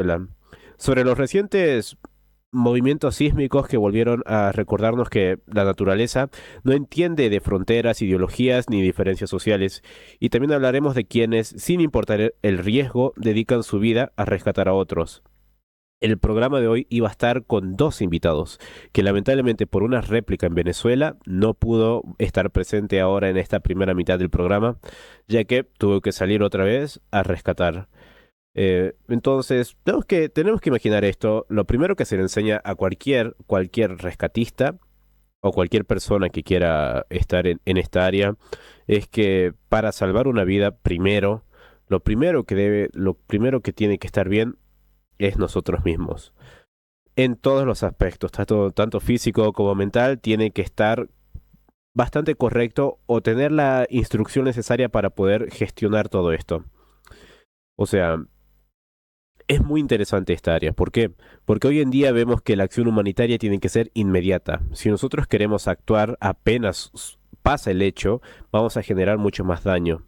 Hola. Sobre los recientes movimientos sísmicos que volvieron a recordarnos que la naturaleza no entiende de fronteras, ideologías ni diferencias sociales. Y también hablaremos de quienes, sin importar el riesgo, dedican su vida a rescatar a otros. El programa de hoy iba a estar con dos invitados, que lamentablemente por una réplica en Venezuela no pudo estar presente ahora en esta primera mitad del programa, ya que tuvo que salir otra vez a rescatar. Entonces, tenemos que imaginar esto. Lo primero que se le enseña a cualquier rescatista o cualquier persona que quiera estar en esta área es que para salvar una vida, lo primero que tiene que estar bien es nosotros mismos. En todos los aspectos, tanto físico como mental, tiene que estar bastante correcto o tener la instrucción necesaria para poder gestionar todo esto. O sea, es muy interesante esta área. ¿Por qué? Porque hoy en día vemos que la acción humanitaria tiene que ser inmediata. Si nosotros queremos actuar apenas pasa el hecho, vamos a generar mucho más daño.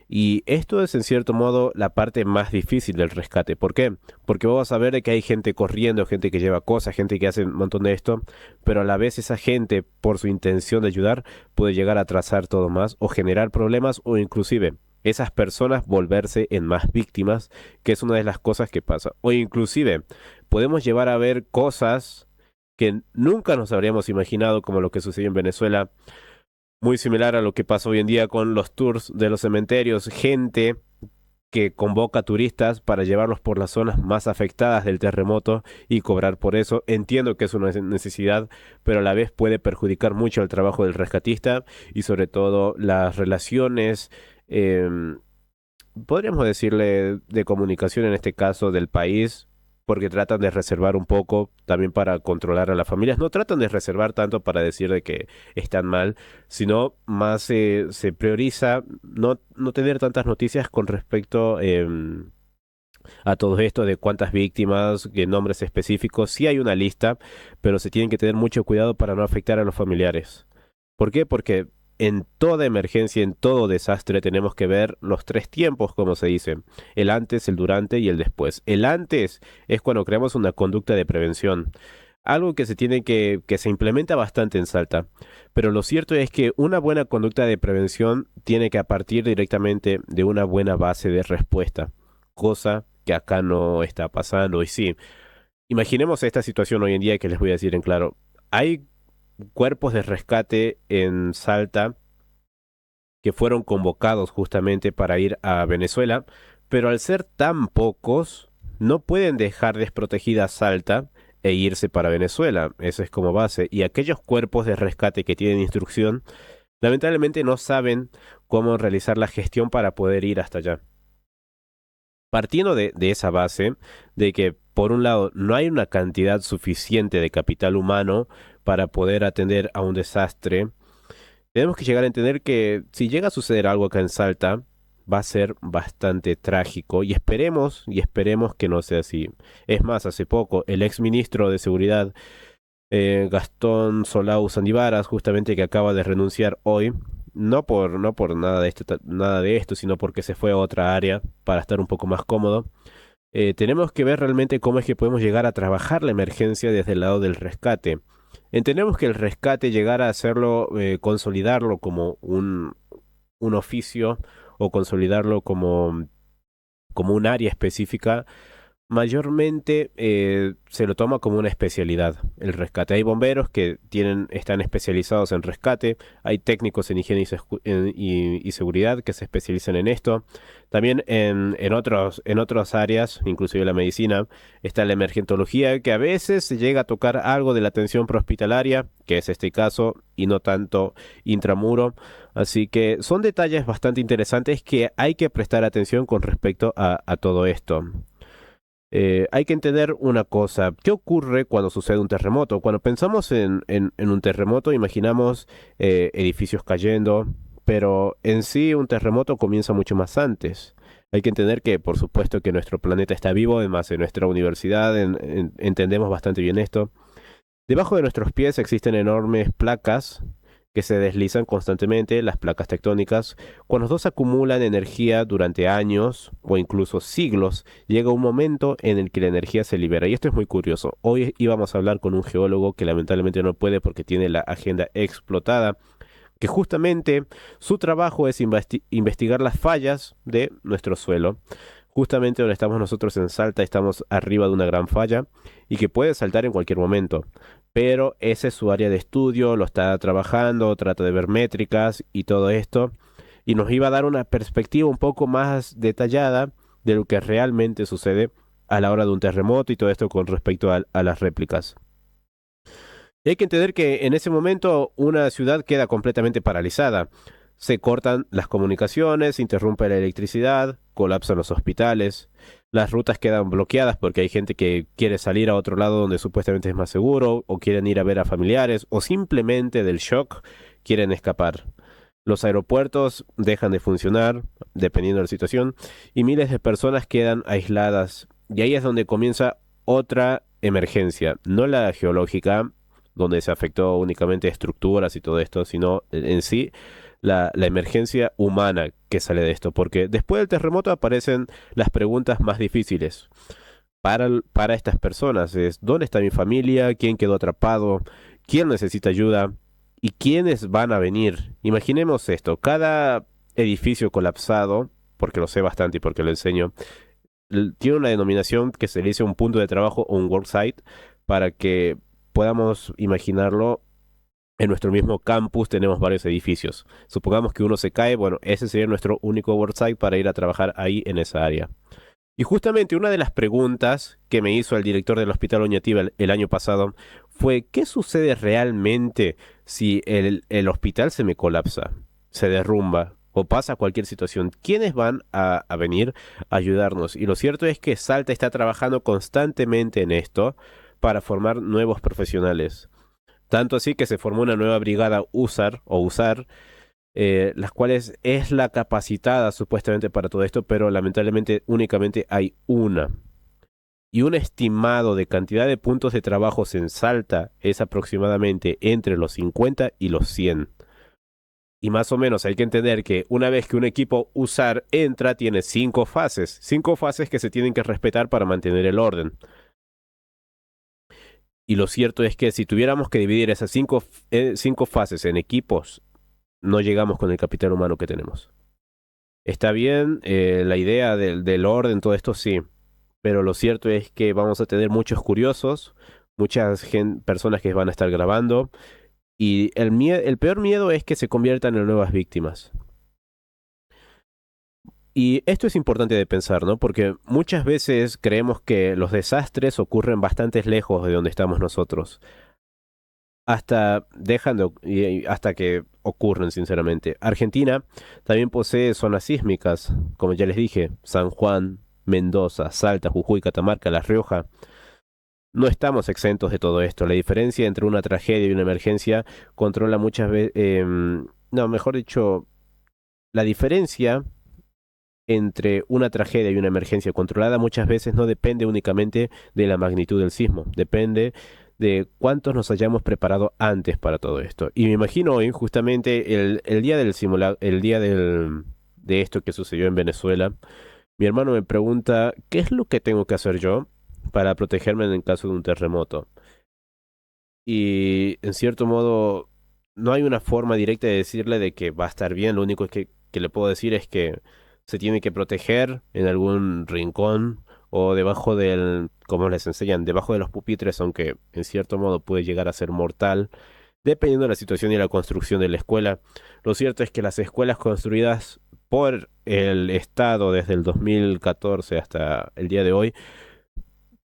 Y esto es en cierto modo la parte más difícil del rescate. ¿Por qué? Porque vos vas a ver de que hay gente corriendo, gente que lleva cosas, gente que hace un montón de esto, pero a la vez esa gente, por su intención de ayudar, puede llegar a atrasar todo más o generar problemas o inclusive esas personas volverse en más víctimas, que es una de las cosas que pasa. O inclusive podemos llevar a ver cosas que nunca nos habríamos imaginado, como lo que sucedió en Venezuela, muy similar a lo que pasa hoy en día con los tours de los cementerios, gente que convoca turistas para llevarlos por las zonas más afectadas del terremoto y cobrar por eso. Entiendo que es una necesidad, pero a la vez puede perjudicar mucho el trabajo del rescatista y sobre todo las relaciones, em, podríamos decirle, de comunicación en este caso del país, porque tratan de reservar un poco también para controlar a las familias. No tratan de reservar tanto para decir de que están mal, sino más se prioriza no tener tantas noticias con respecto a todo esto de cuántas víctimas, qué nombres específicos. Sí hay una lista, pero se tienen que tener mucho cuidado para no afectar a los familiares. ¿Por qué? Porque en toda emergencia, en todo desastre, tenemos que ver los tres tiempos, como se dice: el antes, el durante y el después. El antes es cuando creamos una conducta de prevención. Algo que que se implementa bastante en Salta. Pero lo cierto es que una buena conducta de prevención tiene que partir directamente de una buena base de respuesta, cosa que acá no está pasando. Y sí, imaginemos esta situación hoy en día que les voy a decir en claro. Hay cuerpos de rescate en Salta que fueron convocados justamente para ir a Venezuela, pero al ser tan pocos, no pueden dejar desprotegida Salta e irse para Venezuela. Eso es como base. Y aquellos cuerpos de rescate que tienen instrucción, lamentablemente no saben cómo realizar la gestión para poder ir hasta allá. Partiendo de esa base, de que por un lado no hay una cantidad suficiente de capital humano para poder atender a un desastre, tenemos que llegar a entender que si llega a suceder algo acá en Salta, va a ser bastante trágico y esperemos que no sea así. Es más, hace poco el ex ministro de Seguridad, Gastón Solau Sandivaras, justamente que acaba de renunciar hoy, no por nada de nada de esto, sino porque se fue a otra área para estar un poco más cómodo. Tenemos que ver realmente cómo es que podemos llegar a trabajar la emergencia desde el lado del rescate. Entendemos que el rescate, llegar a hacerlo, consolidarlo como un oficio o consolidarlo como un área específica, mayormente se lo toma como una especialidad, el rescate. Hay bomberos que están especializados en rescate, hay técnicos en higiene y seguridad que se especializan en esto. También en otras áreas, inclusive la medicina, está la emergentología, que a veces se llega a tocar algo de la atención prehospitalaria, que es este caso, y no tanto intramuro. Así que son detalles bastante interesantes que hay que prestar atención con respecto a todo esto. Hay que entender una cosa: ¿qué ocurre cuando sucede un terremoto? Cuando pensamos en un terremoto, imaginamos edificios cayendo, pero en sí un terremoto comienza mucho más antes. Hay que entender que, por supuesto, que nuestro planeta está vivo, además en nuestra universidad entendemos bastante bien esto. Debajo de nuestros pies existen enormes placas que se deslizan constantemente, las placas tectónicas. Cuando los dos acumulan energía durante años o incluso siglos, llega un momento en el que la energía se libera. Y esto es muy curioso. Hoy íbamos a hablar con un geólogo que lamentablemente no puede porque tiene la agenda explotada, que justamente su trabajo es investigar las fallas de nuestro suelo. Justamente donde estamos nosotros en Salta, estamos arriba de una gran falla y que puede saltar en cualquier momento. Pero ese es su área de estudio, lo está trabajando, trata de ver métricas y todo esto. Y nos iba a dar una perspectiva un poco más detallada de lo que realmente sucede a la hora de un terremoto y todo esto con respecto a las réplicas. Y hay que entender que en ese momento una ciudad queda completamente paralizada. Se cortan las comunicaciones, se interrumpe la electricidad, colapsan los hospitales, las rutas quedan bloqueadas porque hay gente que quiere salir a otro lado donde supuestamente es más seguro, o quieren ir a ver a familiares, o simplemente del shock quieren escapar. Los aeropuertos dejan de funcionar, dependiendo de la situación, y miles de personas quedan aisladas. Y ahí es donde comienza otra emergencia, no la geológica, donde se afectó únicamente estructuras y todo esto, sino en sí la emergencia humana que sale de esto, porque después del terremoto aparecen las preguntas más difíciles para estas personas. Es, ¿dónde está mi familia? ¿Quién quedó atrapado? ¿Quién necesita ayuda? ¿Y quiénes van a venir? Imaginemos esto, cada edificio colapsado, porque lo sé bastante y porque lo enseño, tiene una denominación que se le dice un punto de trabajo o un worksite para que podamos imaginarlo. En nuestro mismo campus tenemos varios edificios. Supongamos que uno se cae, bueno, ese sería nuestro único worksite para ir a trabajar ahí en esa área. Y justamente una de las preguntas que me hizo el director del Hospital Oñativa el año pasado fue: ¿qué sucede realmente si el hospital se me colapsa, se derrumba o pasa cualquier situación? ¿Quiénes van a venir a ayudarnos? Y lo cierto es que Salta está trabajando constantemente en esto para formar nuevos profesionales. Tanto así que se formó una nueva brigada USAR, las cuales es la capacitada supuestamente para todo esto, pero lamentablemente únicamente hay una. Y un estimado de cantidad de puntos de trabajo en Salta es aproximadamente entre los 50 y los 100. Y más o menos hay que entender que una vez que un equipo USAR entra, tiene 5 fases que se tienen que respetar para mantener el orden. Y lo cierto es que si tuviéramos que dividir esas 5 fases en equipos, no llegamos con el capital humano que tenemos. Está bien, la idea del orden, todo esto sí, pero lo cierto es que vamos a tener muchos curiosos, muchas personas que van a estar grabando, y el peor miedo es que se conviertan en nuevas víctimas. Y esto es importante de pensar, ¿no? Porque muchas veces creemos que los desastres ocurren bastante lejos de donde estamos nosotros, hasta que ocurren, sinceramente. Argentina también posee zonas sísmicas, como ya les dije, San Juan, Mendoza, Salta, Jujuy, Catamarca, La Rioja. No estamos exentos de todo esto. La diferencia entre una tragedia y una emergencia controla muchas veces, no, mejor dicho, la diferencia entre una tragedia y una emergencia controlada muchas veces no depende únicamente de la magnitud del sismo, depende de cuántos nos hayamos preparado antes para todo esto. Y me imagino hoy, justamente, el día del de esto que sucedió en Venezuela, mi hermano me pregunta: ¿qué es lo que tengo que hacer yo para protegerme en el caso de un terremoto? Y en cierto modo, no hay una forma directa de decirle de que va a estar bien. Lo único que le puedo decir es que se tiene que proteger en algún rincón o debajo como les enseñan, debajo de los pupitres, aunque en cierto modo puede llegar a ser mortal, dependiendo de la situación y la construcción de la escuela. Lo cierto es que las escuelas construidas por el Estado desde el 2014 hasta el día de hoy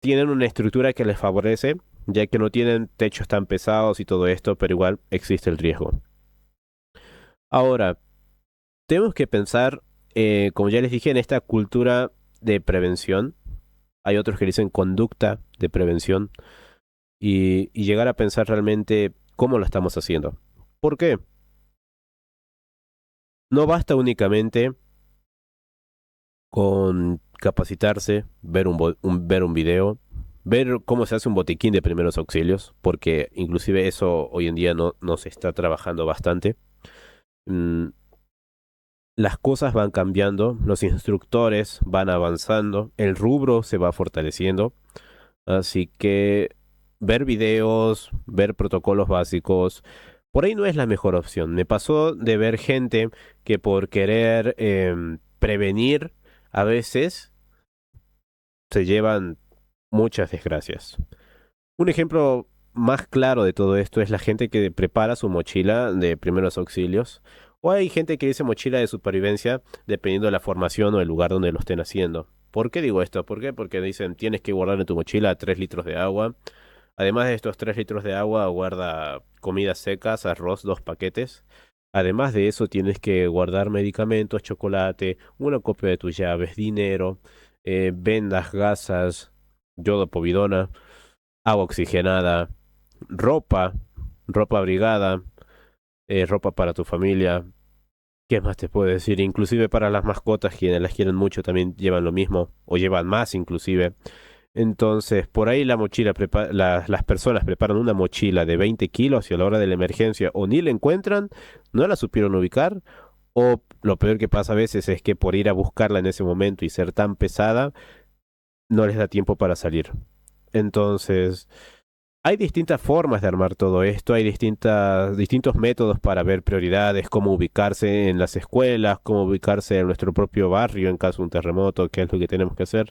tienen una estructura que les favorece, ya que no tienen techos tan pesados y todo esto, pero igual existe el riesgo. Ahora, tenemos que pensar, como ya les dije, en esta cultura de prevención. Hay otros que dicen conducta de prevención y llegar a pensar realmente cómo lo estamos haciendo. ¿Por qué? No basta únicamente con capacitarse, ver un video, ver cómo se hace un botiquín de primeros auxilios, porque inclusive eso hoy en día no se está trabajando bastante. Mm, las cosas van cambiando, los instructores van avanzando, el rubro se va fortaleciendo, así que ver videos, ver protocolos básicos, por ahí no es la mejor opción. Me pasó de ver gente que por querer prevenir, a veces se llevan muchas desgracias. Un ejemplo más claro de todo esto es la gente que prepara su mochila de primeros auxilios. O hay gente que dice mochila de supervivencia dependiendo de la formación o el lugar donde lo estén haciendo. ¿Por qué digo esto? ¿Por qué? Porque dicen tienes que guardar en tu mochila 3 litros de agua. Además de estos 3 litros de agua, guarda comidas secas, arroz, 2 paquetes. Además de eso, tienes que guardar medicamentos, chocolate, una copia de tus llaves, dinero, vendas, gasas, yodo, povidona, agua oxigenada, ropa, ropa abrigada, ropa para tu familia. ¿Qué más te puedo decir? Inclusive para las mascotas, quienes las quieren mucho también llevan lo mismo, o llevan más inclusive. Entonces, por ahí la mochila, las personas preparan una mochila de 20 kilos y a la hora de la emergencia o ni la encuentran, no la supieron ubicar, o lo peor que pasa a veces es que por ir a buscarla en ese momento y ser tan pesada, no les da tiempo para salir. Entonces, hay distintas formas de armar todo esto, hay distintos métodos para ver prioridades, cómo ubicarse en las escuelas, cómo ubicarse en nuestro propio barrio en caso de un terremoto, qué es lo que tenemos que hacer.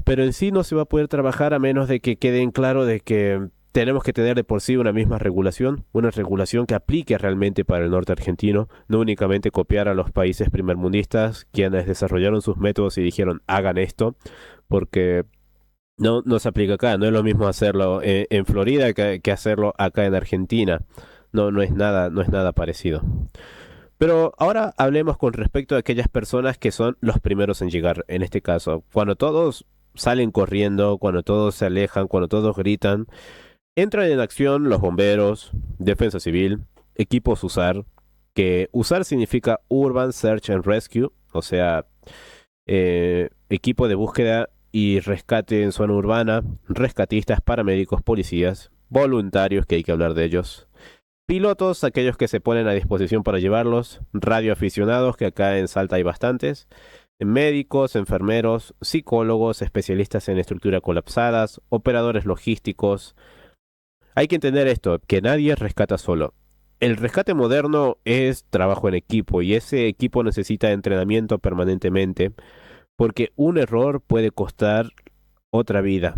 Pero en sí no se va a poder trabajar a menos de que quede en claro de que tenemos que tener de por sí una regulación que aplique realmente para el norte argentino, no únicamente copiar a los países primermundistas, quienes desarrollaron sus métodos y dijeron hagan esto, porque no se aplica acá, no es lo mismo hacerlo en Florida que hacerlo acá en Argentina. No es nada parecido. Pero ahora hablemos con respecto a aquellas personas que son los primeros en llegar, en este caso. Cuando todos salen corriendo, cuando todos se alejan, cuando todos gritan, entran en acción los bomberos, defensa civil, equipos USAR, que USAR significa Urban Search and Rescue, o sea, equipo de búsqueda y rescate en zona urbana, rescatistas, paramédicos, policías, voluntarios, que hay que hablar de ellos, pilotos, aquellos que se ponen a disposición para llevarlos, radioaficionados, que acá en Salta hay bastantes, médicos, enfermeros, psicólogos, especialistas en estructuras colapsadas, operadores logísticos. Hay que entender esto, que nadie rescata solo. El rescate moderno es trabajo en equipo y ese equipo necesita entrenamiento permanentemente porque un error puede costar otra vida.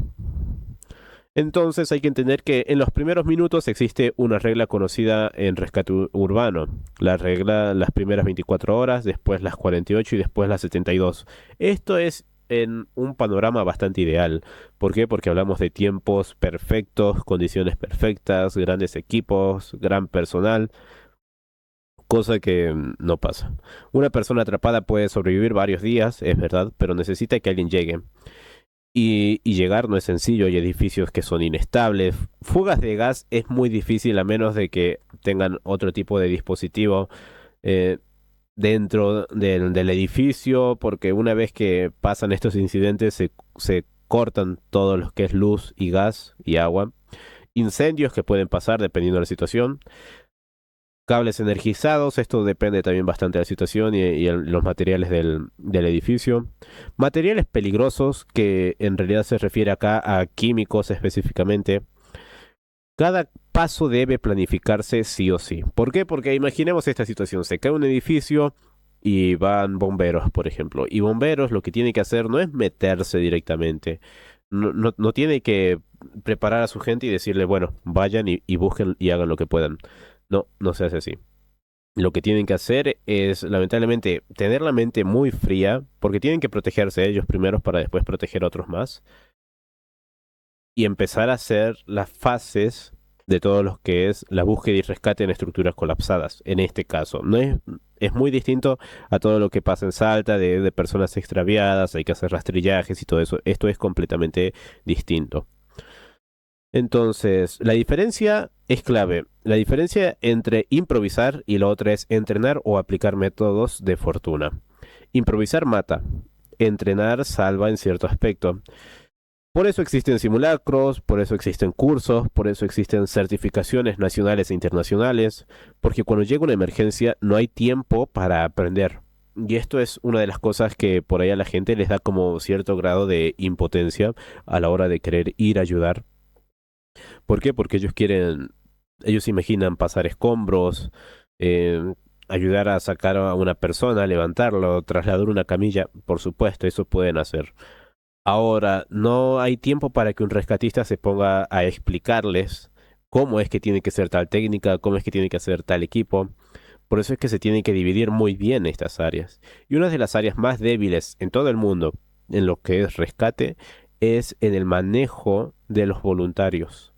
Entonces hay que entender que en los primeros minutos existe una regla conocida en rescate urbano. La regla las primeras 24 horas, después las 48 y después las 72. Esto es en un panorama bastante ideal. ¿Por qué? Porque hablamos de tiempos perfectos, condiciones perfectas, grandes equipos, gran personal, cosa que no pasa. Una persona atrapada puede sobrevivir varios días, es verdad, pero necesita que alguien llegue. Y llegar no es sencillo, hay edificios que son inestables. Fugas de gas es muy difícil a menos de que tengan otro tipo de dispositivo eh, dentro del edificio, porque una vez que pasan estos incidentes se cortan todo lo que es luz y gas y agua. Incendios que pueden pasar dependiendo de la situación. Cables energizados, esto depende también bastante de la situación y los materiales del edificio. Materiales peligrosos, que en realidad se refiere acá a químicos específicamente. Cada paso debe planificarse sí o sí. ¿Por qué? Porque imaginemos esta situación, se cae un edificio y van bomberos, por ejemplo. Y bomberos lo que tiene que hacer no es meterse directamente. No tiene que preparar a su gente y decirle, bueno, vayan y busquen y hagan lo que puedan. No se hace así. Lo que tienen que hacer es, lamentablemente, tener la mente muy fría, porque tienen que protegerse ellos primero para después proteger a otros más, y empezar a hacer las fases de todo lo que es la búsqueda y rescate en estructuras colapsadas, en este caso. No es muy distinto a todo lo que pasa en Salta, de personas extraviadas, hay que hacer rastrillajes y todo eso. Esto es completamente distinto. Entonces, la diferencia es clave. La diferencia entre improvisar y la otra es entrenar o aplicar métodos de fortuna. Improvisar mata. Entrenar salva en cierto aspecto. Por eso existen simulacros, por eso existen cursos, por eso existen certificaciones nacionales e internacionales, porque cuando llega una emergencia no hay tiempo para aprender. Y esto es una de las cosas que por ahí a la gente les da como cierto grado de impotencia a la hora de querer ir a ayudar. ¿Por qué? Porque ellos imaginan pasar escombros, eh, ayudar a sacar a una persona, levantarlo, trasladar una camilla, por supuesto, eso pueden hacer. Ahora, no hay tiempo para que un rescatista se ponga a explicarles cómo es que tiene que ser tal técnica, cómo es que tiene que hacer tal equipo. Por eso es que se tienen que dividir muy bien estas áreas. Y una de las áreas más débiles en todo el mundo, en lo que es rescate, es en el manejo de los voluntarios.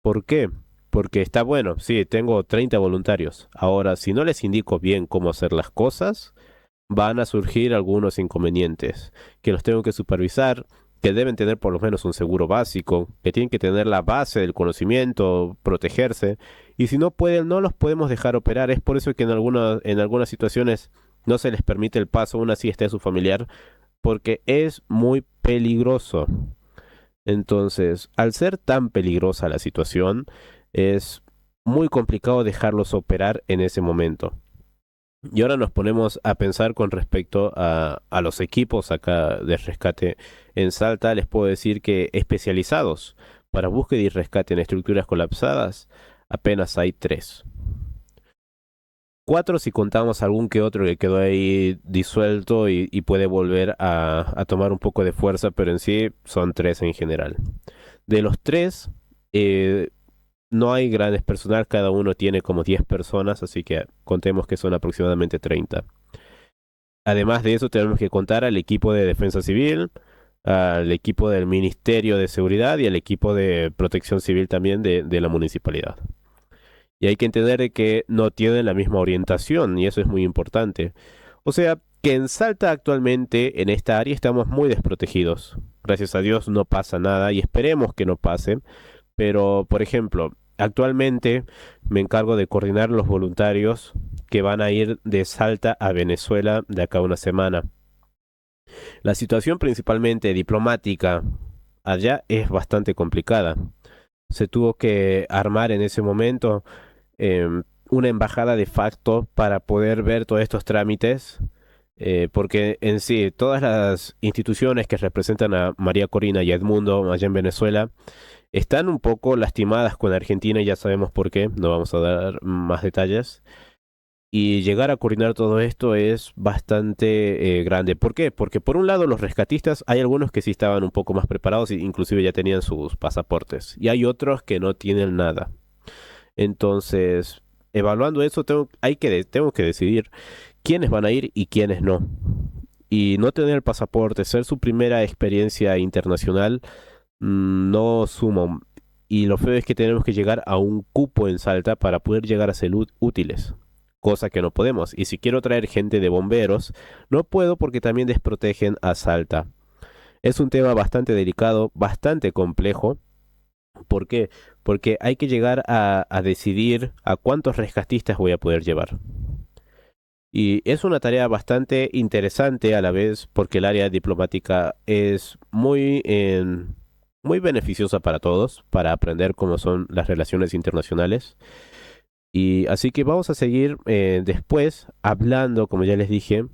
¿Por qué? Porque está bueno, sí, tengo 30 voluntarios. Ahora, si no les indico bien cómo hacer las cosas, van a surgir algunos inconvenientes, que los tengo que supervisar, que deben tener por lo menos un seguro básico, que tienen que tener la base del conocimiento, protegerse, y si no pueden, no los podemos dejar operar. Es por eso que en algunas situaciones no se les permite el paso, aún así esté su familiar, porque es muy peligroso. Entonces, al ser tan peligrosa la situación, es muy complicado dejarlos operar en ese momento. Y ahora nos ponemos a pensar con respecto a los equipos acá de rescate en Salta. Les puedo decir que especializados para búsqueda y rescate en estructuras colapsadas, apenas hay tres. Cuatro si contamos algún que otro que quedó ahí disuelto y puede volver a tomar un poco de fuerza, pero en sí son tres en general. De los tres, eh, no hay grandes personal, cada uno tiene como 10 personas, así que contemos que son aproximadamente 30. Además de eso, tenemos que contar al equipo de defensa civil, al equipo del Ministerio de Seguridad y al equipo de protección civil también de la municipalidad. Y hay que entender de que no tienen la misma orientación, y eso es muy importante. O sea, que en Salta actualmente, en esta área, estamos muy desprotegidos. Gracias a Dios no pasa nada y esperemos que no pase. Pero, por ejemplo, actualmente me encargo de coordinar los voluntarios que van a ir de Salta a Venezuela de acá a una semana. La situación principalmente diplomática allá es bastante complicada. Se tuvo que armar en ese momento una embajada de facto para poder ver todos estos trámites, porque en sí todas las instituciones que representan a María Corina y a Edmundo allá en Venezuela están un poco lastimadas con Argentina y ya sabemos por qué, no vamos a dar más detalles. Y llegar a coordinar todo esto es bastante grande. ¿Por qué? Porque por un lado los rescatistas, hay algunos que sí estaban un poco más preparados e inclusive ya tenían sus pasaportes. Y hay otros que no tienen nada. Entonces, evaluando eso, tengo que decidir quiénes van a ir y quiénes no. Y no tener el pasaporte, ser su primera experiencia internacional, no sumo. Y lo feo es que tenemos que llegar a un cupo en Salta para poder llegar a ser útiles, cosa que no podemos. Y si quiero traer gente de bomberos, no puedo porque también desprotegen a Salta. Es un tema bastante delicado, bastante complejo. ¿Por qué? Porque hay que llegar a decidir a cuántos rescatistas voy a poder llevar. Y es una tarea bastante interesante a la vez porque el área diplomática es muy beneficiosa para todos, para aprender cómo son las relaciones internacionales. Y así que vamos a seguir después hablando, como ya les dije,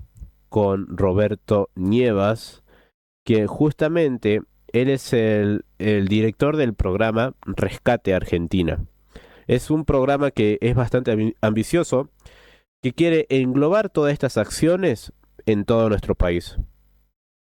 con Roberto Nievas, que justamente él es el director del programa Rescate Argentina. Es un programa que es bastante ambicioso, que quiere englobar todas estas acciones en todo nuestro país.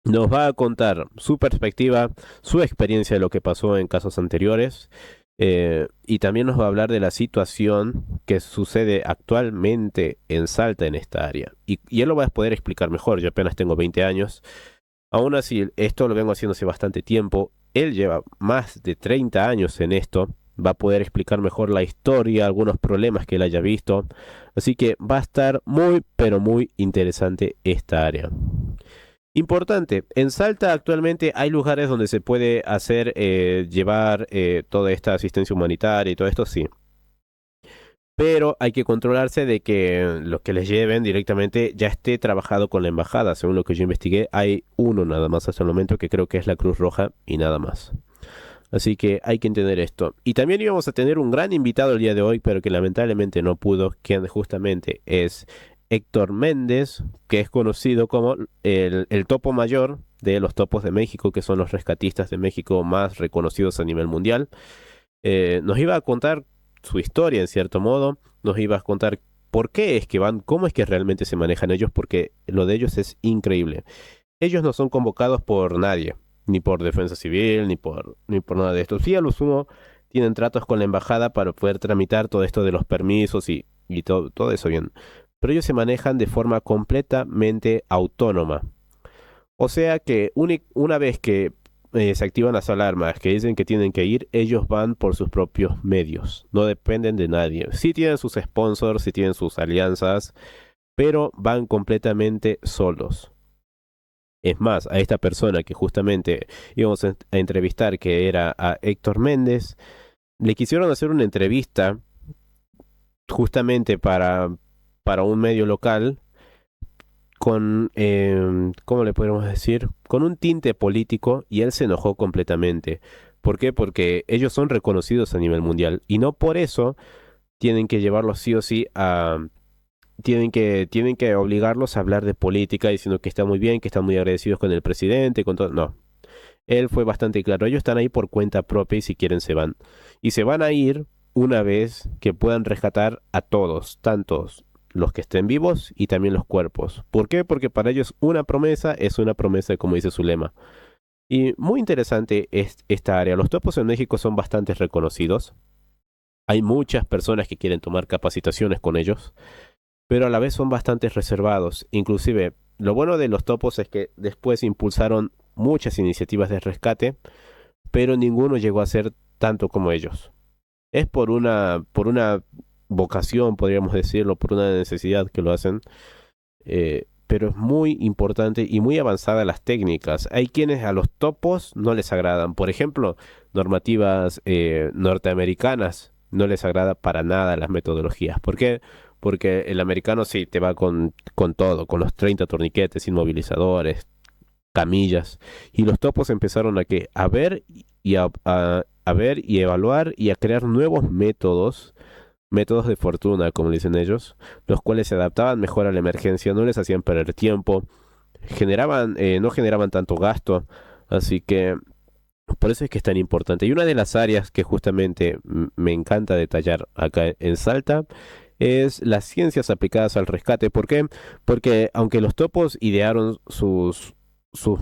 Nos va a contar su perspectiva, su experiencia de lo que pasó en casos anteriores, y también nos va a hablar de la situación que sucede actualmente en Salta en esta área. Y él lo va a poder explicar mejor. Yo apenas tengo 20 años. Aún así, esto lo vengo haciendo hace bastante tiempo. Él lleva más de 30 años en esto. Va a poder explicar mejor la historia, algunos problemas que él haya visto. Así que va a estar muy, pero muy interesante esta área. Importante, en Salta actualmente hay lugares donde se puede hacer, llevar toda esta asistencia humanitaria y todo esto, sí. pero hay que controlarse de que los que les lleven directamente ya esté trabajado con la embajada. Según lo que yo investigué, hay uno nada más hasta el momento que creo que es la Cruz Roja y nada más. Así que hay que entender esto. Y también íbamos a tener un gran invitado el día de hoy, pero que lamentablemente no pudo, quien justamente es Héctor Méndez, que es conocido como el topo mayor de los topos de México, que son los rescatistas de México más reconocidos a nivel mundial. Nos iba a contar su historia en cierto modo, nos iba a contar por qué es que van, cómo es que realmente se manejan ellos, porque lo de ellos es increíble. Ellos no son convocados por nadie, ni por Defensa Civil, ni por nada de esto. Sí, a lo sumo tienen tratos con la embajada para poder tramitar todo esto de los permisos y todo eso bien. Pero ellos se manejan de forma completamente autónoma. O sea que una vez que se activan las alarmas que dicen que tienen que ir, ellos van por sus propios medios. No dependen de nadie. Sí tienen sus sponsors, sí tienen sus alianzas, pero van completamente solos. Es más, a esta persona que justamente íbamos a entrevistar, que era a Héctor Méndez, le quisieron hacer una entrevista justamente para un medio local con, ¿cómo le podemos decir? Con un tinte político y él se enojó completamente. ¿Por qué? Porque ellos son reconocidos a nivel mundial y no por eso tienen que llevarlos sí o sí a... tienen que obligarlos a hablar de política diciendo que está muy bien, que están muy agradecidos con el presidente, con todo. No, él fue bastante claro. Ellos están ahí por cuenta propia y si quieren se van. Y se van a ir una vez que puedan rescatar a todos, tantos los que estén vivos y también los cuerpos. ¿Por qué? Porque para ellos una promesa es una promesa, como dice su lema. Y muy interesante es esta área. Los topos en México son bastante reconocidos. Hay muchas personas que quieren tomar capacitaciones con ellos, pero a la vez son bastante reservados. Inclusive, lo bueno de los topos es que después impulsaron muchas iniciativas de rescate, pero ninguno llegó a ser tanto como ellos. Es por una vocación, podríamos decirlo, por una necesidad que lo hacen, pero es muy importante y muy avanzada las técnicas. Hay quienes a los topos no les agradan. Por ejemplo, normativas norteamericanas no les agrada para nada las metodologías. ¿Por qué? Porque el americano sí te va con todo, con los 30 torniquetes, inmovilizadores, camillas. Y los topos empezaron a ver y a ver y evaluar y a crear nuevos métodos de fortuna, como dicen ellos, los cuales se adaptaban mejor a la emergencia, no les hacían perder tiempo, no generaban tanto gasto, así que por eso es que es tan importante. Y una de las áreas que justamente me encanta detallar acá en Salta es las ciencias aplicadas al rescate. ¿Por qué? Porque aunque los topos idearon sus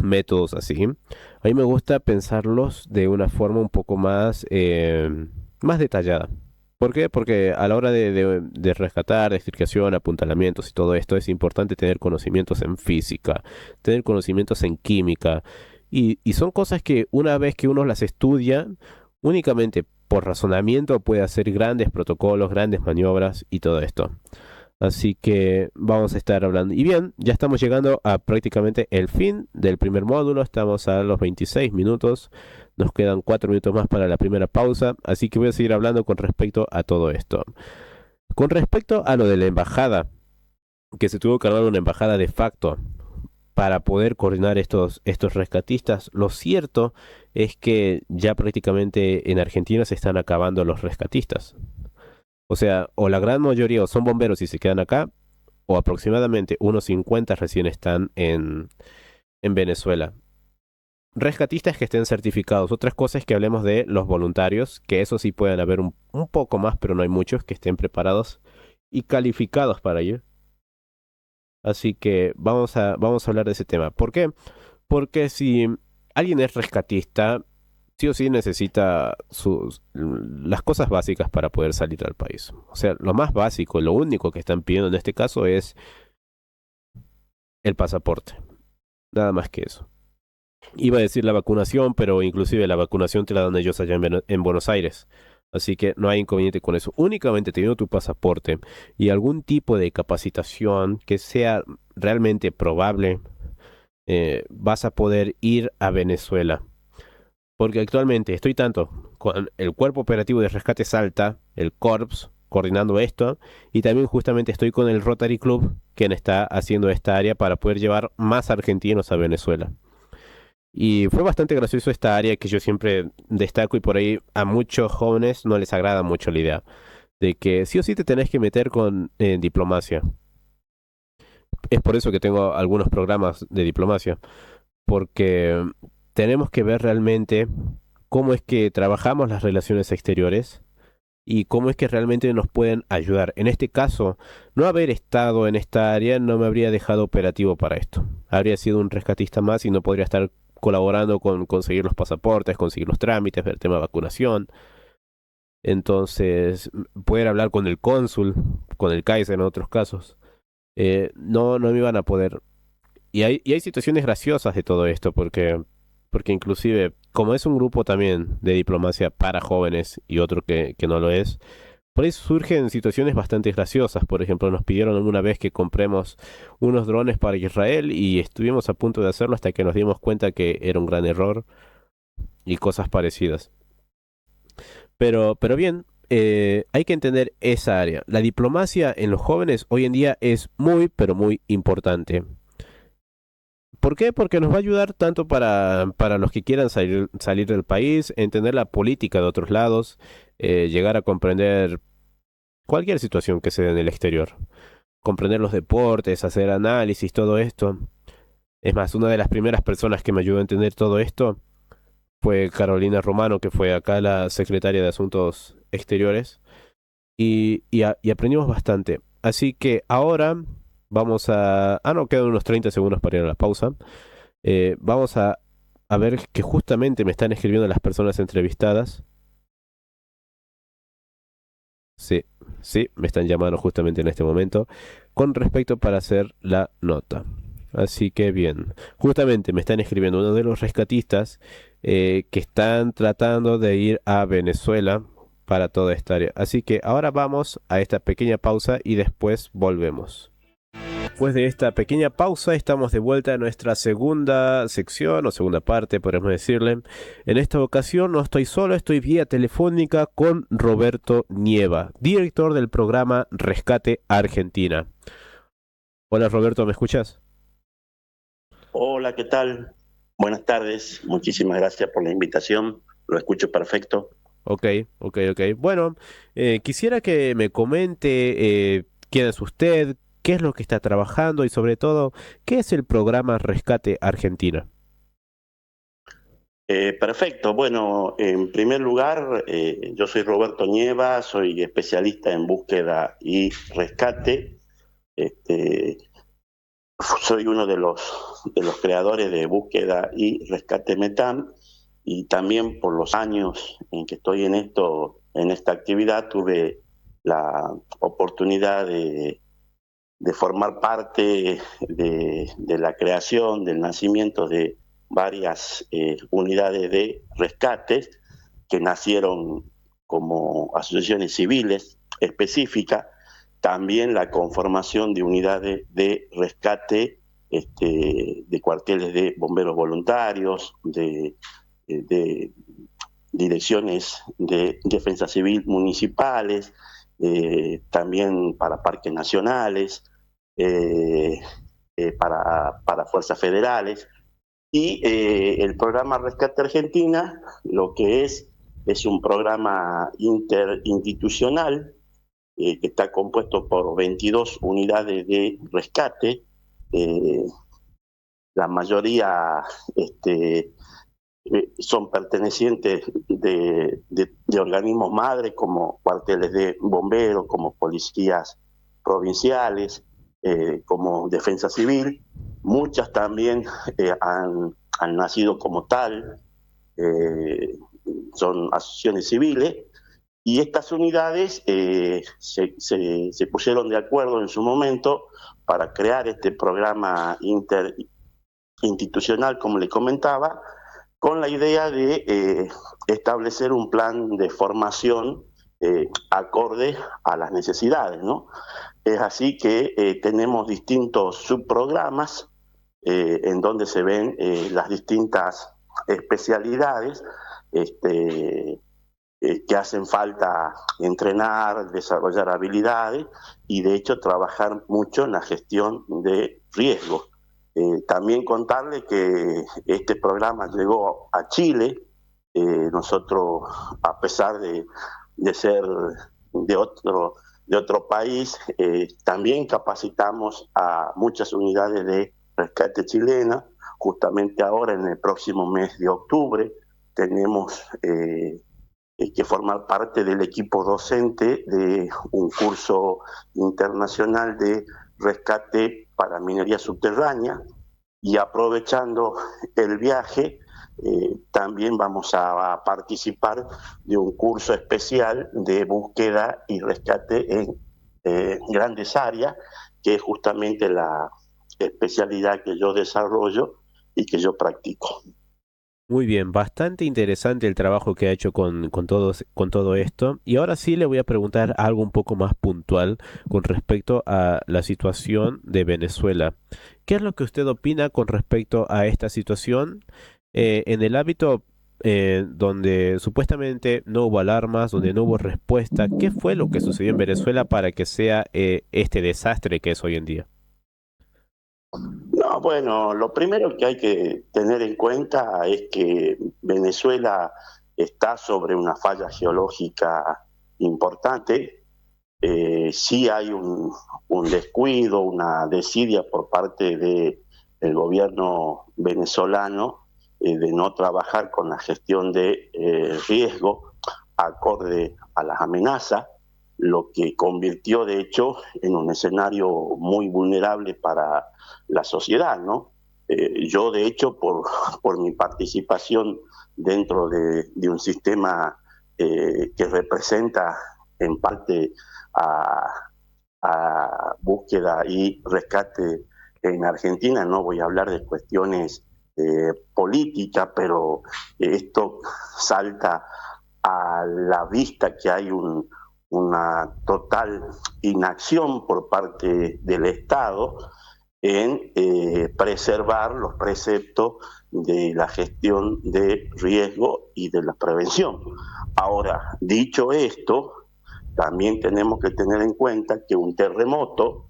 métodos así, a mí me gusta pensarlos de una forma un poco más detallada. ¿Por qué? Porque a la hora de rescatar, extricación, apuntalamientos y todo esto es importante tener conocimientos en física, tener conocimientos en química. Y son cosas que una vez que uno las estudia, únicamente por razonamiento puede hacer grandes protocolos, grandes maniobras y todo esto. Así que vamos a estar hablando. Y bien, ya estamos llegando a prácticamente el fin del primer módulo. Estamos a los 26 minutos. Nos quedan 4 minutos más para la primera pausa. Así que voy a seguir hablando con respecto a todo esto. Con respecto a lo de la embajada, que se tuvo que armar una embajada de facto para poder coordinar estos rescatistas, lo cierto es que ya prácticamente en Argentina se están acabando los rescatistas. O sea, o la gran mayoría o son bomberos y se quedan acá, o aproximadamente unos 50 recién están en Venezuela. Rescatistas que estén certificados. Otras cosas es que hablemos de los voluntarios, que eso sí pueden haber un poco más, pero no hay muchos que estén preparados y calificados para ello. Así que vamos a hablar de ese tema. ¿Por qué? Porque si alguien es rescatista, sí o sí necesita las cosas básicas para poder salir al país. O sea, lo más básico, lo único que están pidiendo en este caso es el pasaporte. Nada más que eso. Iba a decir la vacunación, pero inclusive la vacunación te la dan ellos allá en Buenos Aires. Así que no hay inconveniente con eso. Únicamente teniendo tu pasaporte y algún tipo de capacitación que sea realmente probable, vas a poder ir a Venezuela. Porque actualmente estoy tanto con el Cuerpo Operativo de Rescate Salta, el CORPS, coordinando esto, y también justamente estoy con el Rotary Club, quien está haciendo esta área para poder llevar más argentinos a Venezuela. Y fue bastante gracioso esta área que yo siempre destaco y por ahí a muchos jóvenes no les agrada mucho la idea de que sí o sí te tenés que meter con diplomacia. Es por eso que tengo algunos programas de diplomacia, porque tenemos que ver realmente cómo es que trabajamos las relaciones exteriores y cómo es que realmente nos pueden ayudar. En este caso, no haber estado en esta área no me habría dejado operativo para esto. Habría sido un rescatista más y no podría estar colaborando con conseguir los pasaportes, conseguir los trámites, ver el tema de vacunación. Entonces, poder hablar con el cónsul, con el Kaiser en otros casos, no me iban a poder. Y hay situaciones graciosas de todo esto, porque inclusive, como es un grupo también de diplomacia para jóvenes y otro que no lo es, por ahí surgen situaciones bastante graciosas. Por ejemplo, nos pidieron alguna vez que compremos unos drones para Israel y estuvimos a punto de hacerlo hasta que nos dimos cuenta que era un gran error y cosas parecidas. Pero bien, hay que entender esa área. La diplomacia en los jóvenes hoy en día es muy, pero muy importante. ¿Por qué? Porque nos va a ayudar tanto para los que quieran salir del país, entender la política de otros lados, llegar a comprender cualquier situación que se dé en el exterior, comprender los deportes, hacer análisis, todo esto. Es más, una de las primeras personas que me ayudó a entender todo esto fue Carolina Romano, que fue acá la secretaria de Asuntos Exteriores, y aprendimos bastante. Así que ahora vamos a... Ah, no, quedan unos 30 segundos para ir a la pausa. Vamos a ver que justamente me están escribiendo las personas entrevistadas. Sí, sí, me están llamando justamente en este momento con respecto para hacer la nota. Así que bien, justamente me están escribiendo uno de los rescatistas que están tratando de ir a Venezuela para toda esta área. Así que ahora vamos a esta pequeña pausa y después volvemos. Después de esta pequeña pausa, estamos de vuelta a nuestra segunda sección o segunda parte, podemos decirle. En esta ocasión no estoy solo, estoy vía telefónica con Roberto Nieva, director del programa Rescate Argentina. Hola Roberto, ¿me escuchas? Hola, ¿qué tal? Buenas tardes, muchísimas gracias por la invitación, lo escucho perfecto. Ok, ok. Bueno, quisiera que me comente quién es usted, qué es lo que está trabajando y sobre todo, qué es el programa Rescate Argentina. Perfecto, bueno, en primer lugar, yo soy Roberto Nieva, soy especialista en búsqueda y rescate. Este, Soy uno de los creadores de búsqueda y rescate Metam y también por los años en que estoy en esto, en esta actividad, tuve la oportunidad de formar parte de la creación, del nacimiento de varias unidades de rescate que nacieron como asociaciones civiles específicas, también la conformación de unidades de rescate de cuarteles de bomberos voluntarios, de direcciones de defensa civil municipales, también para parques nacionales, eh, para fuerzas federales. Y el programa Rescate Argentina, lo que es un programa interinstitucional que está compuesto por 22 unidades de rescate, eh, la mayoría son pertenecientes de organismos madres como cuarteles de bomberos, como policías provinciales, como defensa civil. Muchas también han nacido como tal, eh, son asociaciones civiles, y estas unidades se pusieron de acuerdo en su momento para crear este programa interinstitucional, como le comentaba, con la idea de establecer un plan de formación acorde a las necesidades, ¿no? Es así que tenemos distintos subprogramas en donde se ven las distintas especialidades este, que hacen falta entrenar, desarrollar habilidades y de hecho trabajar mucho en la gestión de riesgos. También contarle que este programa llegó a Chile. Nosotros, a pesar de ser de otro país, también capacitamos a muchas unidades de rescate chilena. Justamente ahora, en el próximo mes de octubre, tenemos que formar parte del equipo docente de un curso internacional de rescate para minería subterránea, y aprovechando el viaje, también vamos a participar de un curso especial de búsqueda y rescate en grandes áreas, que es justamente la especialidad que yo desarrollo y que yo practico. Muy bien, bastante interesante el trabajo que ha hecho con todo esto. Y ahora sí le voy a preguntar algo un poco más puntual con respecto a la situación de Venezuela. ¿Qué es lo que usted opina con respecto a esta situación en el ámbito donde supuestamente no hubo alarmas, donde no hubo respuesta? ¿Qué fue lo que sucedió en Venezuela para que sea este desastre que es hoy en día? No, bueno, lo primero que hay que tener en cuenta es que Venezuela está sobre una falla geológica importante. Sí hay un descuido, una desidia por parte del gobierno venezolano de no trabajar con la gestión de riesgo acorde a las amenazas, lo que convirtió de hecho en un escenario muy vulnerable para la sociedad, ¿no? Yo de hecho por mi participación dentro de un sistema que representa en parte a, a búsqueda y rescate en Argentina. No voy a hablar de cuestiones políticas, pero esto salta a la vista que hay una total inacción por parte del Estado en preservar los preceptos de la gestión de riesgo y de la prevención. Ahora, dicho esto, también tenemos que tener en cuenta que un terremoto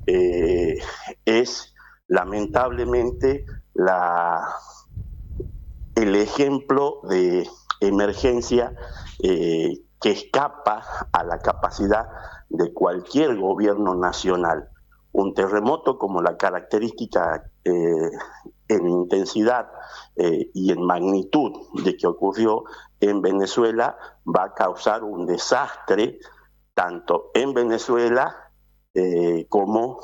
eh, es lamentablemente el ejemplo de emergencia que escapa a la capacidad de cualquier gobierno nacional. Un terremoto, como la característica en intensidad y en magnitud de que ocurrió en Venezuela, va a causar un desastre tanto en Venezuela como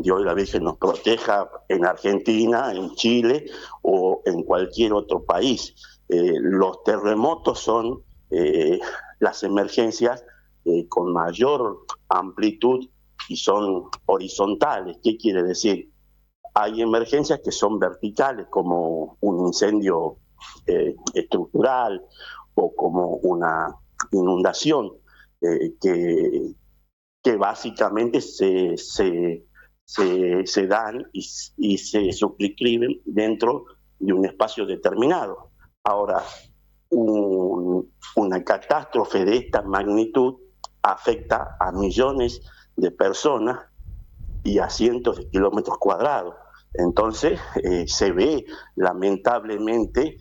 Dios y la Virgen nos proteja en Argentina, en Chile o en cualquier otro país. Los terremotos son las emergencias con mayor amplitud y son horizontales. ¿Qué quiere decir? Hay emergencias que son verticales, como un incendio estructural o como una inundación que básicamente se dan y se suscriben dentro de un espacio determinado. Ahora, una catástrofe de esta magnitud afecta a millones de personas y a cientos de kilómetros cuadrados. Entonces, se ve lamentablemente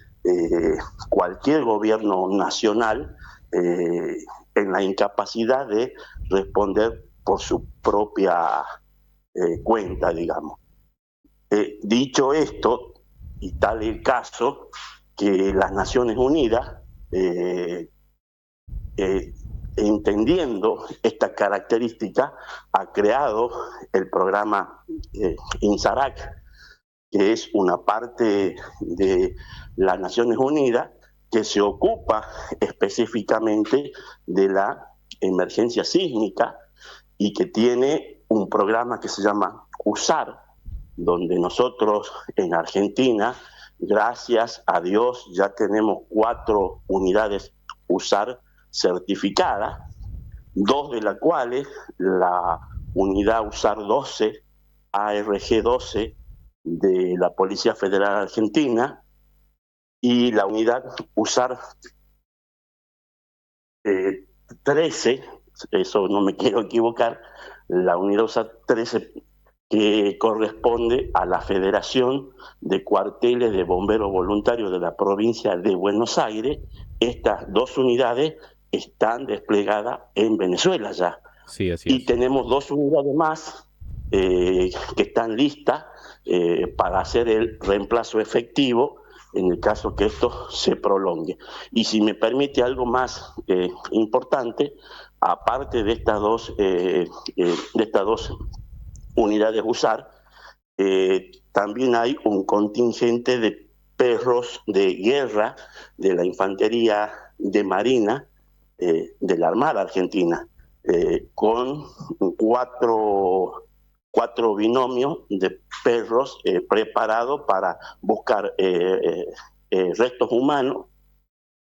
cualquier gobierno nacional en la incapacidad de responder por su propia cuenta, digamos. Dicho esto, y tal el caso, que las Naciones Unidas, eh, eh, entendiendo esta característica, ha creado el programa INSARAC, que es una parte de las Naciones Unidas que se ocupa específicamente de la emergencia sísmica y que tiene un programa que se llama USAR, donde nosotros en Argentina, gracias a Dios, ya tenemos 4 unidades USAR certificadas, 2 de las cuales la unidad USAR 12, ARG 12 de la Policía Federal Argentina, y la unidad USAR eh, 13, eso no me quiero equivocar, la unidad USAR 13 que corresponde a la Federación de Cuarteles de Bomberos Voluntarios de la provincia de Buenos Aires. Estas dos unidades están desplegadas en Venezuela ya. Sí, así Y es. tenemos dos unidades más que están listas para hacer el reemplazo efectivo en el caso que esto se prolongue. Y si me permite algo más importante, aparte de estas dos unidades USAR, también hay un contingente de perros de guerra de la Infantería de Marina de la Armada Argentina, con cuatro binomios de perros preparados para buscar restos humanos,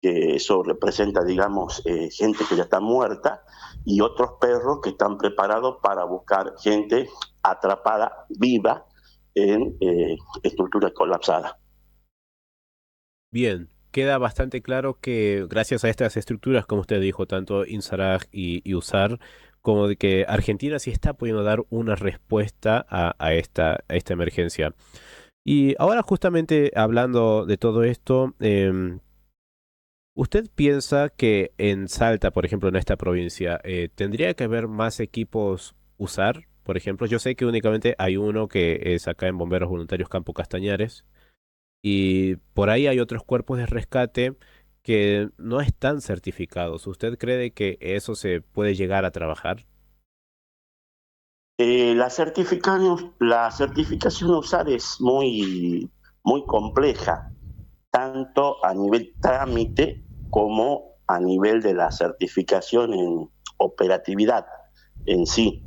que eso representa, digamos, gente que ya está muerta, y otros perros que están preparados para buscar gente atrapada viva en estructuras colapsadas. Bien, queda bastante claro que gracias a estas estructuras, como usted dijo, tanto INSARAG y USAR, como de que Argentina sí está pudiendo dar una respuesta a esta emergencia. Y ahora justamente hablando de todo esto, ¿usted piensa que en Salta, por ejemplo, en esta provincia, tendría que haber más equipos USAR? Por ejemplo, yo sé que únicamente hay uno que es acá en Bomberos Voluntarios Campo Castañares. Y por ahí hay otros cuerpos de rescate que no están certificados. ¿Usted cree que eso se puede llegar a trabajar? La certificación USAR es muy compleja, tanto a nivel trámite como a nivel de la certificación en operatividad en sí.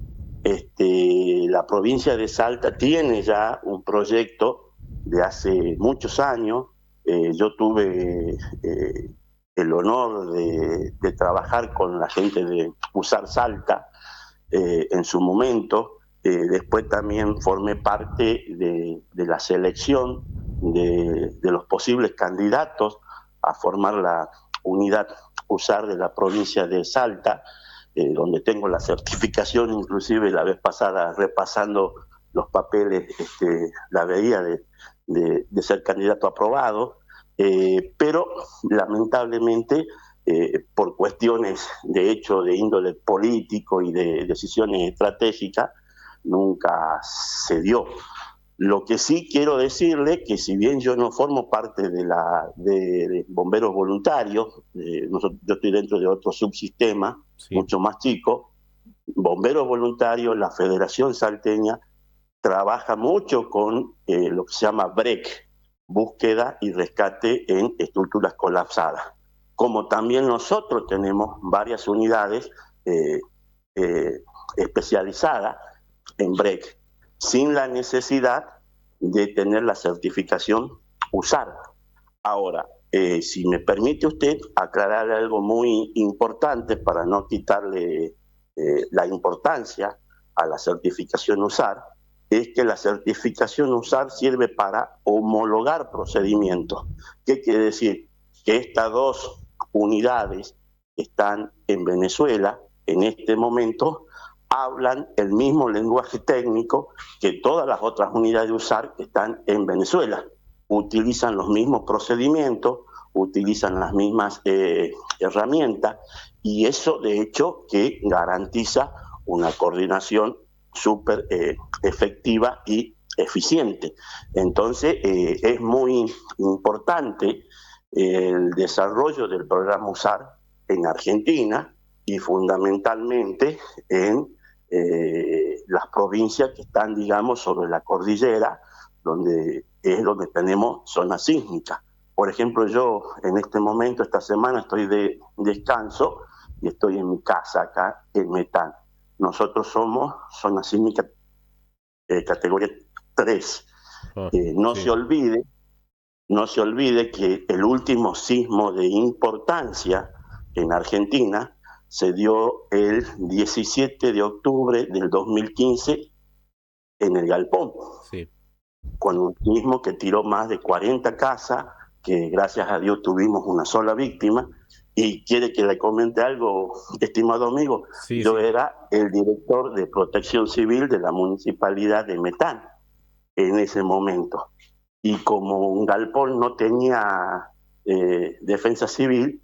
La provincia de Salta tiene ya un proyecto de hace muchos años. Yo tuve el honor de trabajar con la gente de USAR Salta en su momento. Después también formé parte de la selección de los posibles candidatos a formar la unidad USAR de la provincia de Salta, donde tengo la certificación, inclusive la vez pasada repasando los papeles, la veía de ser candidato aprobado, pero lamentablemente por cuestiones de hecho de índole político y de decisiones estratégicas, nunca se dio. Lo que sí quiero decirle que si bien yo no formo parte de bomberos voluntarios, yo estoy dentro de otro subsistema Sí. mucho más chico, bomberos voluntarios, la Federación Salteña trabaja mucho con lo que se llama BREC, búsqueda y rescate en estructuras colapsadas. Como también nosotros tenemos varias unidades eh, eh, especializadas en BREC, sin la necesidad de tener la certificación USAR. Ahora, si me permite usted aclarar algo muy importante para no quitarle la importancia a la certificación USAR, es que la certificación USAR sirve para homologar procedimientos. ¿Qué quiere decir? Que estas dos unidades que están en Venezuela en este momento hablan el mismo lenguaje técnico que todas las otras unidades de USAR que están en Venezuela. Utilizan los mismos procedimientos, utilizan las mismas herramientas, y eso de hecho que garantiza una coordinación súper efectiva y eficiente. Entonces es muy importante el desarrollo del programa USAR en Argentina y fundamentalmente en las provincias que están, digamos, sobre la cordillera, donde es donde tenemos zonas sísmicas. Por ejemplo, yo en este momento, esta semana, estoy de descanso y estoy en mi casa acá en Metán. Nosotros somos zona sísmica categoría 3. Ah, No se sí. olvide, no se olvide que el último sismo de importancia en Argentina se dio el 17 de octubre del 2015 en el Galpón, Sí. con un sismo que tiró más de 40 casas, que gracias a Dios tuvimos una sola víctima, y quiere que le comente algo, estimado amigo. Sí, Yo sí. era el director de Protección Civil de la Municipalidad de Metán en ese momento. Y como un galpón no tenía defensa civil,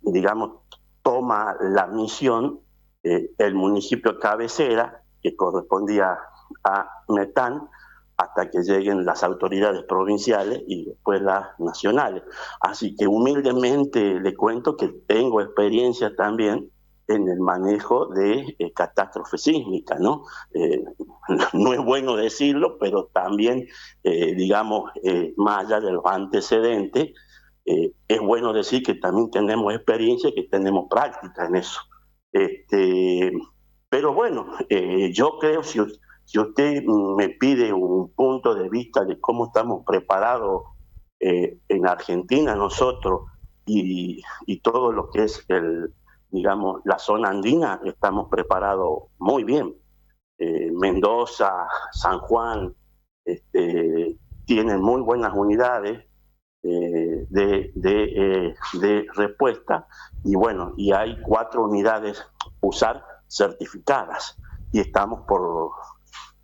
digamos, toma la misión el municipio cabecera, que correspondía a Metán, hasta que lleguen las autoridades provinciales y después las nacionales. Así que humildemente le cuento que tengo experiencia también en el manejo de catástrofe sísmica, ¿no? No es bueno decirlo, pero también, digamos, más allá de los antecedentes, es bueno decir que también tenemos experiencia y que tenemos práctica en eso. Este, pero bueno, yo creo, si usted me pide un punto de vista de cómo estamos preparados en Argentina nosotros y todo lo que es digamos, la zona andina, estamos preparados muy bien. Mendoza, San Juan, tienen muy buenas unidades de respuesta y bueno, y hay 4 unidades USAR certificadas y estamos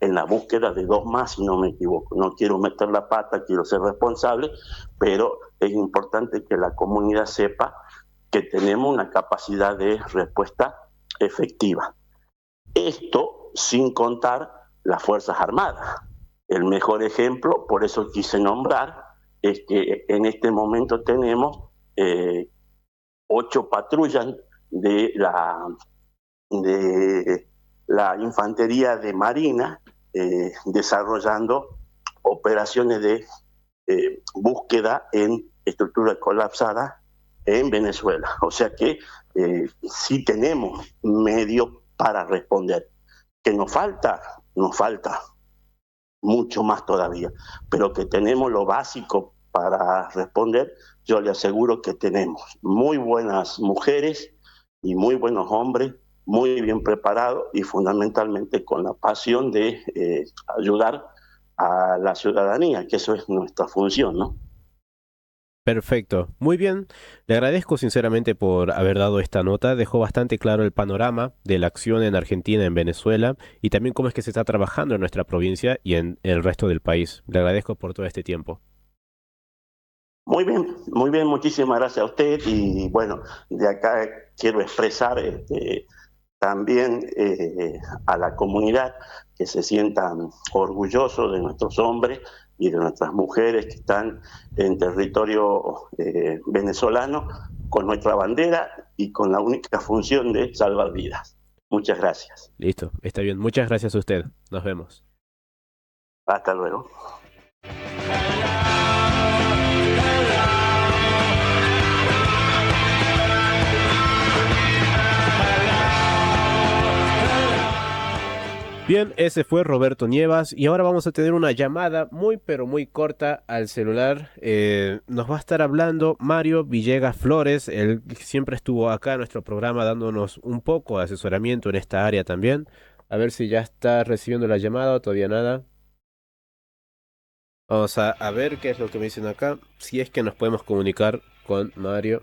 en la búsqueda de 2 más, si no me equivoco. No quiero meter la pata, quiero ser responsable, pero es importante que la comunidad sepa que tenemos una capacidad de respuesta efectiva. Esto sin contar las Fuerzas Armadas. El mejor ejemplo, por eso quise nombrar, es que en este momento tenemos 8 patrullas de de la Infantería de Marina desarrollando operaciones de búsqueda en estructuras colapsadas en Venezuela. O sea que sí tenemos medios para responder. Que nos falta mucho más todavía, pero que tenemos lo básico para responder, yo le aseguro que tenemos muy buenas mujeres y muy buenos hombres, muy bien preparados y fundamentalmente con la pasión de ayudar a la ciudadanía, que eso es nuestra función, ¿no? Perfecto, muy bien. Le agradezco sinceramente por haber dado esta nota. Dejó bastante claro el panorama de la acción en Argentina, en Venezuela y también cómo es que se está trabajando en nuestra provincia y en el resto del país. Le agradezco por todo este tiempo. Muy bien, muchísimas gracias a usted y bueno, de acá quiero expresar también a la comunidad que se sientan orgullosos de nuestros hombres y de nuestras mujeres que están en territorio venezolano con nuestra bandera y con la única función de salvar vidas. Muchas gracias. Listo, está bien. Muchas gracias a usted. Nos vemos. Hasta luego. Bien, ese fue Roberto Nievas y ahora vamos a tener una llamada muy pero muy corta al celular. Nos va a estar hablando Mario Villegas Flores. Él siempre estuvo acá en nuestro programa dándonos un poco de asesoramiento en esta área también. A ver si ya está recibiendo la llamada o todavía nada. Vamos a ver qué es lo que me dicen acá. Si es que nos podemos comunicar con Mario.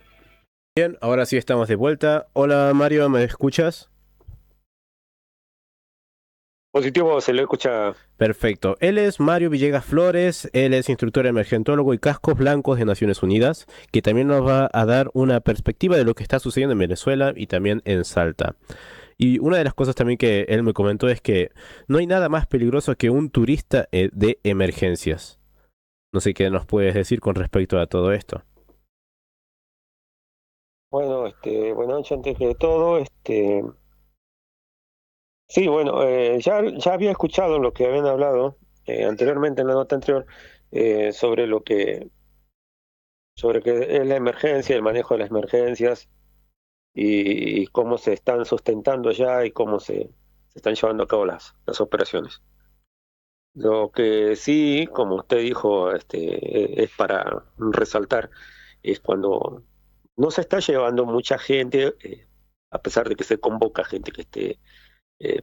Bien, ahora sí estamos de vuelta. Hola Mario, ¿me escuchas? Positivo, se le escucha. Perfecto. Él es Mario Villegas Flores, él es instructor emergentólogo y cascos blancos de Naciones Unidas, que también nos va a dar una perspectiva de lo que está sucediendo en Venezuela y también en Salta. Y una de las cosas también que él me comentó es que no hay nada más peligroso que un turista de emergencias. No sé qué nos puedes decir con respecto a todo esto. Bueno, buenas noches antes de todo. Sí, bueno, ya había escuchado lo que habían hablado anteriormente en la nota anterior sobre sobre qué es la emergencia, el manejo de las emergencias y cómo se están sustentando ya y cómo se están llevando a cabo las operaciones. Lo que sí, como usted dijo, es para resaltar, es cuando no se está llevando mucha gente, a pesar de que se convoca gente que esté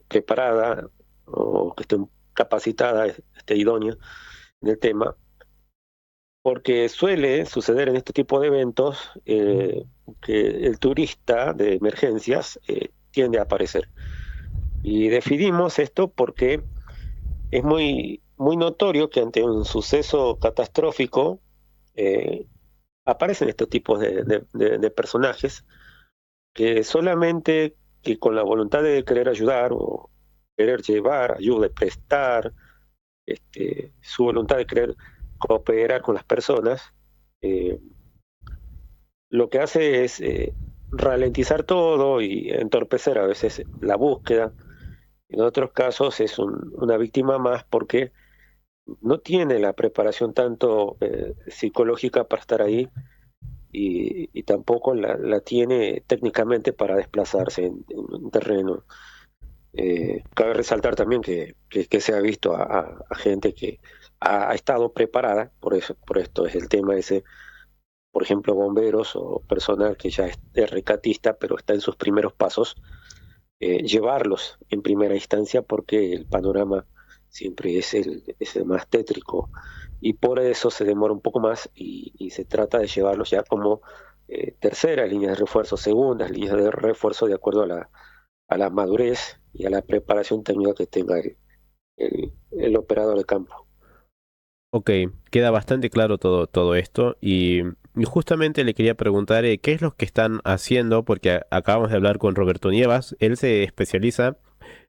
preparada o que esté capacitada, esté idónea en el tema, porque suele suceder en este tipo de eventos que el turista de emergencias tiende a aparecer. Y definimos esto porque es muy notorio que ante un suceso catastrófico eh, aparecen estos tipos de personajes que solamente que con la voluntad de querer ayudar o querer llevar ayuda, prestar, su voluntad de querer cooperar con las personas, eh, lo que hace es ralentizar todo y entorpecer a veces la búsqueda. En otros casos es una víctima más porque no tiene la preparación tanto psicológica para estar ahí y tampoco la tiene técnicamente para desplazarse en un terreno. Cabe resaltar también que se ha visto a gente que ha estado preparada, por esto es el tema ese, por ejemplo, bomberos o personal que ya es rescatista, pero está en sus primeros pasos, llevarlos en primera instancia porque el panorama siempre es el más tétrico y por eso se demora un poco más y se trata de llevarlos ya como terceras líneas de refuerzo, segundas líneas de refuerzo de acuerdo a la madurez y a la preparación técnica que tenga el operador de campo. Ok, queda bastante claro todo esto y justamente le quería preguntar qué es lo que están haciendo, porque acabamos de hablar con Roberto Nievas, él se especializa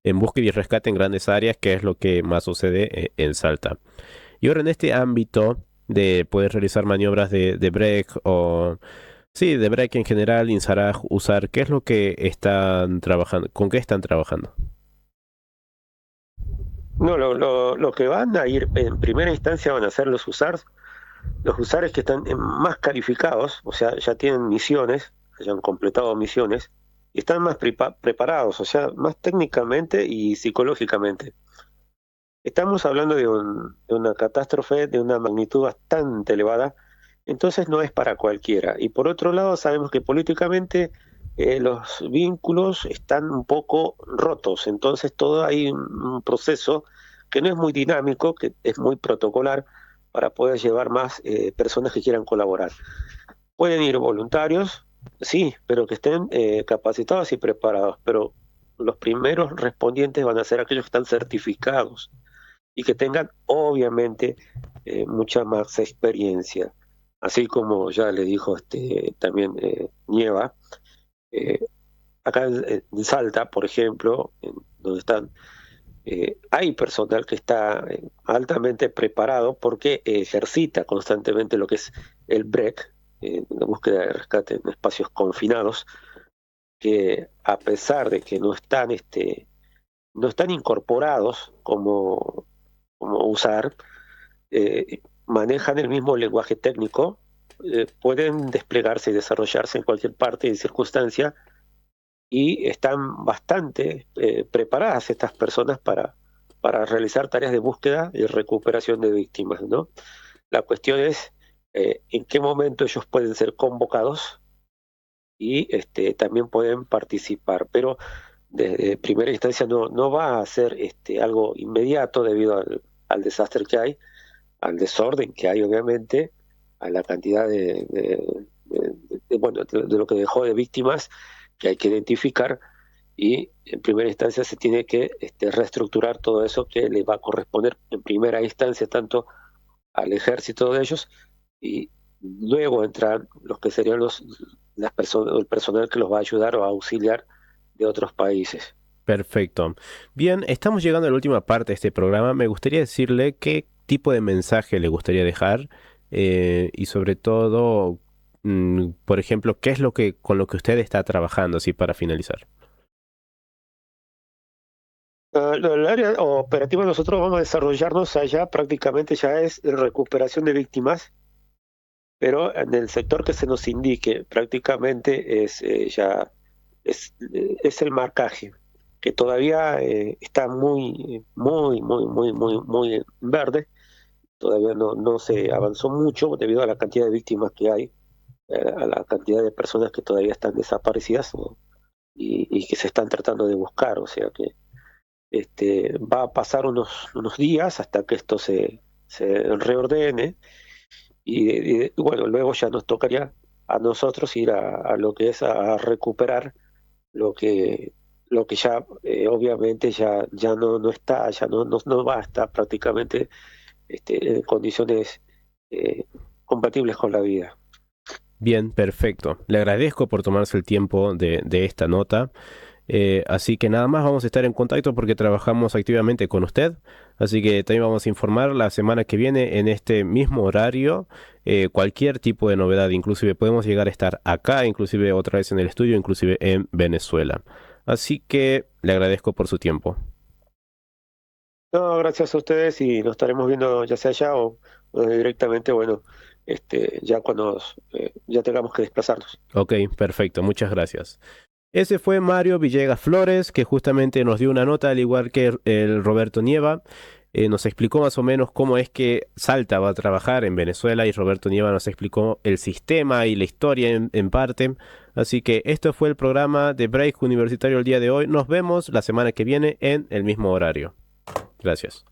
en búsqueda y rescate en grandes áreas, que es lo que más sucede en Salta. Y ahora en este ámbito de poder realizar maniobras de break o... Sí, de break en general, Insaraj, usar, ¿qué es lo que están trabajando? ¿Con qué están trabajando? No, lo que van a ir en primera instancia van a ser los usuarios que están más calificados, o sea, ya tienen misiones, ya han completado misiones, y están más preparados, o sea, más técnicamente y psicológicamente. Estamos hablando de una catástrofe de una magnitud bastante elevada, entonces no es para cualquiera. Y por otro lado, sabemos que políticamente los vínculos están un poco rotos, entonces todo hay un proceso que no es muy dinámico, que es muy protocolar para poder llevar más personas que quieran colaborar. Pueden ir voluntarios, sí, pero que estén capacitados y preparados, pero los primeros respondientes van a ser aquellos que están certificados y que tengan obviamente mucha más experiencia. Así como ya le dijo también Nieva, eh, acá en Salta, por ejemplo, donde están, hay personal que está altamente preparado porque ejercita constantemente lo que es el BREC, la búsqueda de rescate en espacios confinados, que a pesar de que no están incorporados como usar, manejan el mismo lenguaje técnico, pueden desplegarse y desarrollarse en cualquier parte y circunstancia y están bastante preparadas estas personas para realizar tareas de búsqueda y recuperación de víctimas, ¿no? La cuestión es en qué momento ellos pueden ser convocados y también pueden participar, pero desde primera instancia no va a ser algo inmediato debido al desastre que hay, al desorden que hay obviamente, a la cantidad bueno, de lo que dejó de víctimas que hay que identificar y en primera instancia se tiene que reestructurar todo eso que le va a corresponder en primera instancia tanto al ejército de ellos y luego entran los que serían las personas, el personal que los va a ayudar o a auxiliar de otros países. Perfecto. Bien, estamos llegando a la última parte de este programa. Me gustaría decirle qué tipo de mensaje le gustaría dejar y sobre todo, por ejemplo, qué es lo que con lo que usted está trabajando, así para finalizar. El área operativa nosotros vamos a desarrollarnos allá prácticamente ya es recuperación de víctimas, pero en el sector que se nos indique prácticamente es el marcaje, que todavía está muy en verde, todavía no se avanzó mucho debido a la cantidad de víctimas que hay, a la cantidad de personas que todavía están desaparecidas, ¿no? Y que se están tratando de buscar, o sea que va a pasar unos días hasta que esto se reordene bueno, luego ya nos tocaría a nosotros ir a lo que es a recuperar lo que ya obviamente ya no está, ya no va a estar prácticamente en condiciones compatibles con la vida. Bien, perfecto. Le agradezco por tomarse el tiempo de esta nota. Así que nada más vamos a estar en contacto porque trabajamos activamente con usted. Así que también vamos a informar la semana que viene en este mismo horario cualquier tipo de novedad. Inclusive podemos llegar a estar acá, inclusive otra vez en el estudio, inclusive en Venezuela. Así que le agradezco por su tiempo. No, gracias a ustedes y nos estaremos viendo ya sea allá o directamente, bueno, ya cuando ya tengamos que desplazarnos. Ok, perfecto. Muchas gracias. Ese fue Mario Villegas Flores, que justamente nos dio una nota, al igual que el Roberto Nieva. Nos explicó más o menos cómo es que Salta va a trabajar en Venezuela y Roberto Nieva nos explicó el sistema y la historia en parte. Así que esto fue el programa de Break Universitario el día de hoy. Nos vemos la semana que viene en el mismo horario. Gracias.